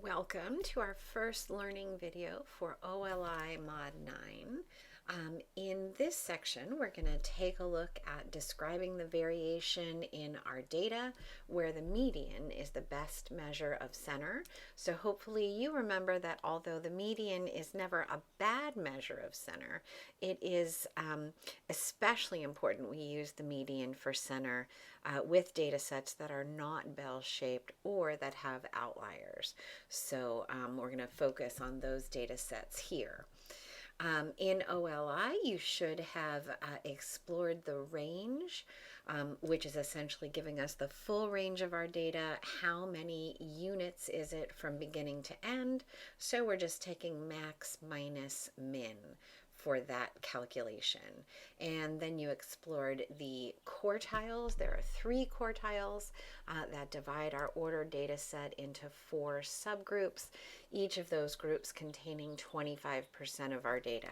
Welcome to our first learning video for OLI Mod 9. In this section, we're going to take a look at describing the variation in our data where the median is the best measure of center. So hopefully you remember that although the median is never a bad measure of center, it is especially important we use the median for center with data sets that are not bell-shaped or that have outliers. So we're going to focus on those data sets here. In OLI, you should have explored the range, which is essentially giving us the full range of our data. How many units is it from beginning to end? So we're just taking max minus min for that calculation. And then you explored the quartiles. There are 3 quartiles that divide our ordered data set into 4 subgroups, each of those groups containing 25% of our data.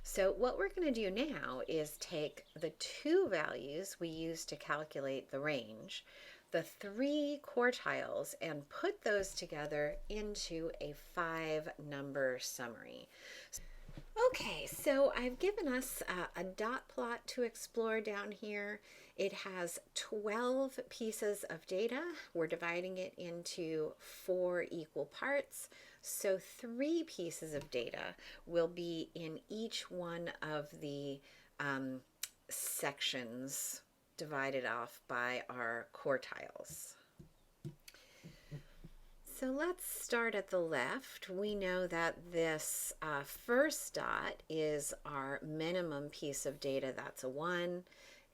So what we're going to do now is take the 2 values we used to calculate the range, the 3 quartiles, and put those together into a 5-number summary. Okay, so I've given us a dot plot to explore down here. It has 12 pieces of data. We're dividing it into 4 equal parts. So 3 pieces of data will be in each one of the sections divided off by our quartiles. So let's start at the left. We know that this first dot is our minimum piece of data, that's a 1.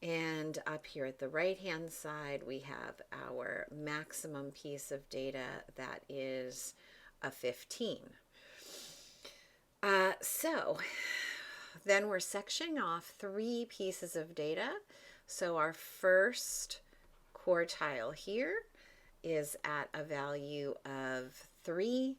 And up here at the right-hand side, we have our maximum piece of data, that is a 15. So then we're sectioning off 3 pieces of data. So our first quartile here is at a value of 3.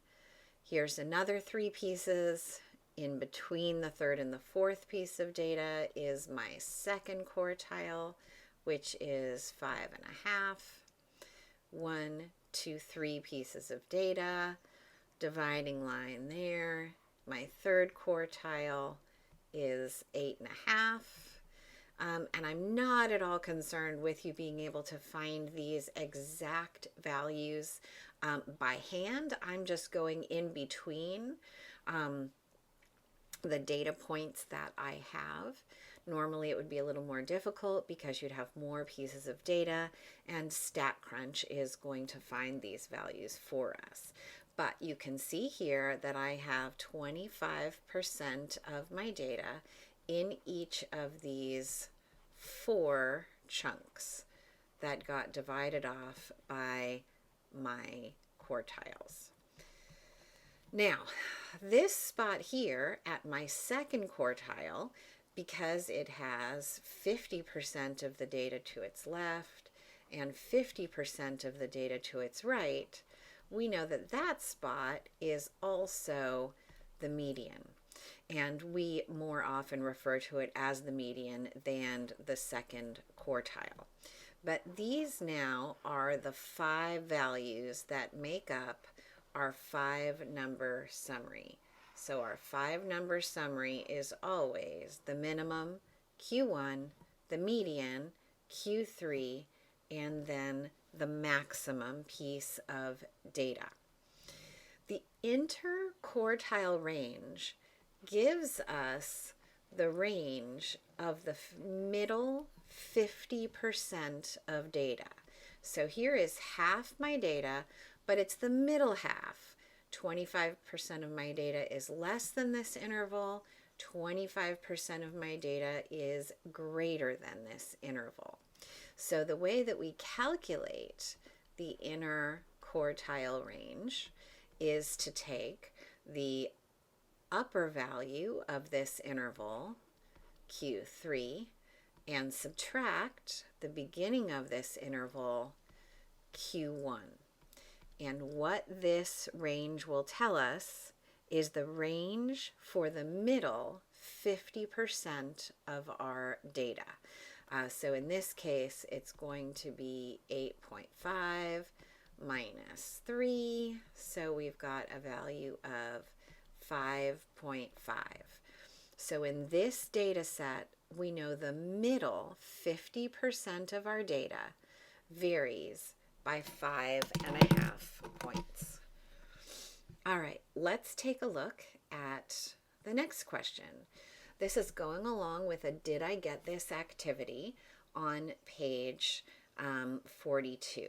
Here's another 3 pieces. In between the 3rd and the 4th piece of data is my second quartile, which is 5.5. 1, 2, 3 pieces of data, dividing line there. My 3rd quartile is 8.5. And I'm not at all concerned with you being able to find these exact values by hand. I'm just going in between the data points that I have. Normally it would be a little more difficult because you'd have more pieces of data, and StatCrunch is going to find these values for us. But you can see here that I have 25% of my data in each of these 4 chunks that got divided off by my quartiles. Now, this spot here at my second quartile, because it has 50% of the data to its left and 50% of the data to its right, we know that that spot is also the median. And we more often refer to it as the median than the second quartile. But these now are the 5 values that make up our 5-number summary. So our 5-number summary is always the minimum, Q1, the median, Q3, and then the maximum piece of data. The interquartile range gives us the range of the middle 50% of data. So here is half my data, but it's the middle half. 25% of my data is less than this interval. 25% of my data is greater than this interval. So the way that we calculate the interquartile range is to take the upper value of this interval, Q3, and subtract the beginning of this interval, Q1. And what this range will tell us is the range for the middle 50% of our data. So in this case, it's going to be 8.5 minus 3, So we've got a value of 5.5. So in this data set, we know the middle 50% of our data varies by 5.5 points. All right, let's take a look at the next question. This is going along with a Did I Get This activity on page 42.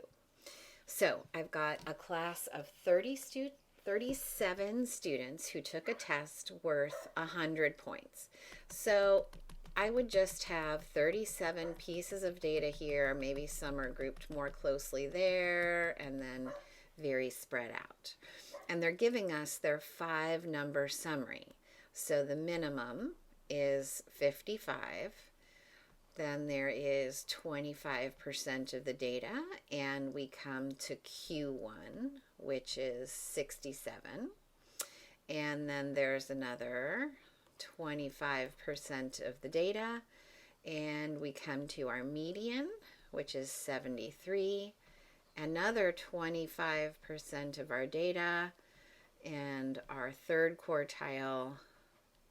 So I've got a class of 37 students who took a test worth 100 points. So I would just have 37 pieces of data here. Maybe some are grouped more closely there and then very spread out. And they're giving us their 5-number summary. So the minimum is 55. Then there is 25% of the data, and we come to Q1, which is 67. And then there's another 25% of the data, and we come to our median, which is 73. Another 25% of our data, and our third quartile,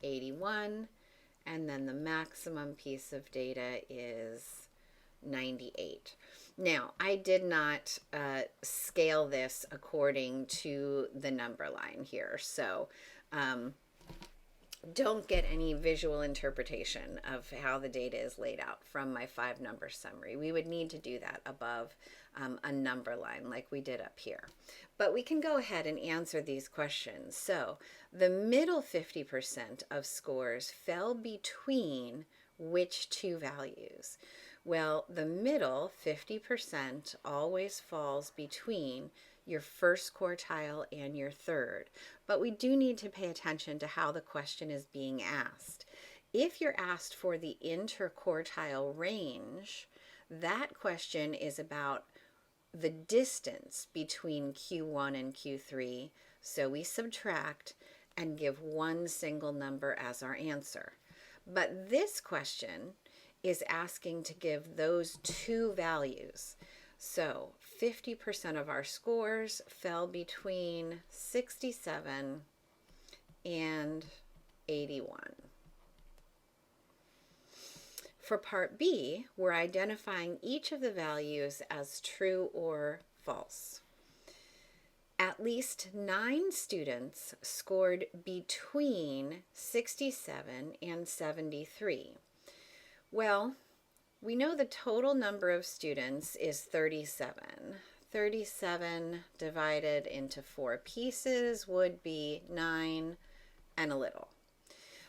81. And then the maximum piece of data is 98. Now, I did not scale this according to the number line here, so don't get any visual interpretation of how the data is laid out from my 5-number summary. We would need to do that above a number line like we did up here. But we can go ahead and answer these questions. So the middle 50% of scores fell between which two values? Well, the middle 50% always falls between your first quartile and your third. But we do need to pay attention to how the question is being asked. If you're asked for the interquartile range, that question is about the distance between Q1 and Q3, so we subtract and give one single number as our answer. But this question is asking to give those two values. So 50% of our scores fell between 67 and 81. For part B, we're identifying each of the values as true or false. At least 9 students scored between 67 and 73. Well, we know the total number of students is 37. 37 divided into 4 pieces would be 9 and a little.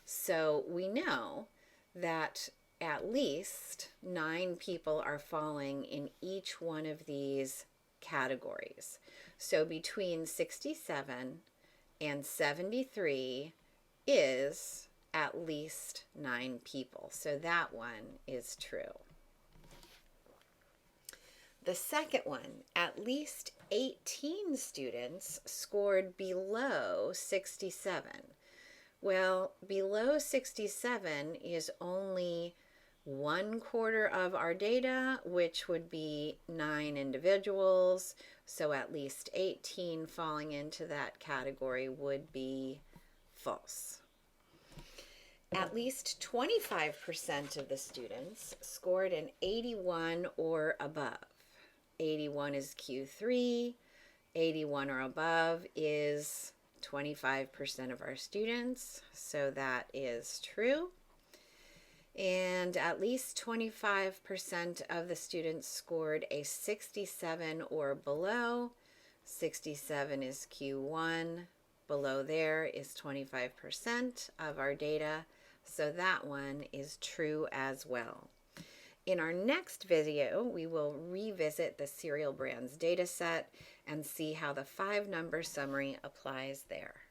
So we know that at least 9 people are falling in each one of these categories. So between 67 and 73 is at least 9 people. So that one is true. The second one, at least 18 students scored below 67. Well, below 67 is only 1/4 of our data, which would be 9 individuals. So at least 18 falling into that category would be false. At least 25% of the students scored an 81 or above. 81 is Q3, 81 or above is 25% of our students, so that is true. And at least 25% of the students scored a 67 or below. 67 is Q1, below there is 25% of our data, so that one is true as well. In our next video, we will revisit the cereal brands data set and see how the 5-number summary applies there.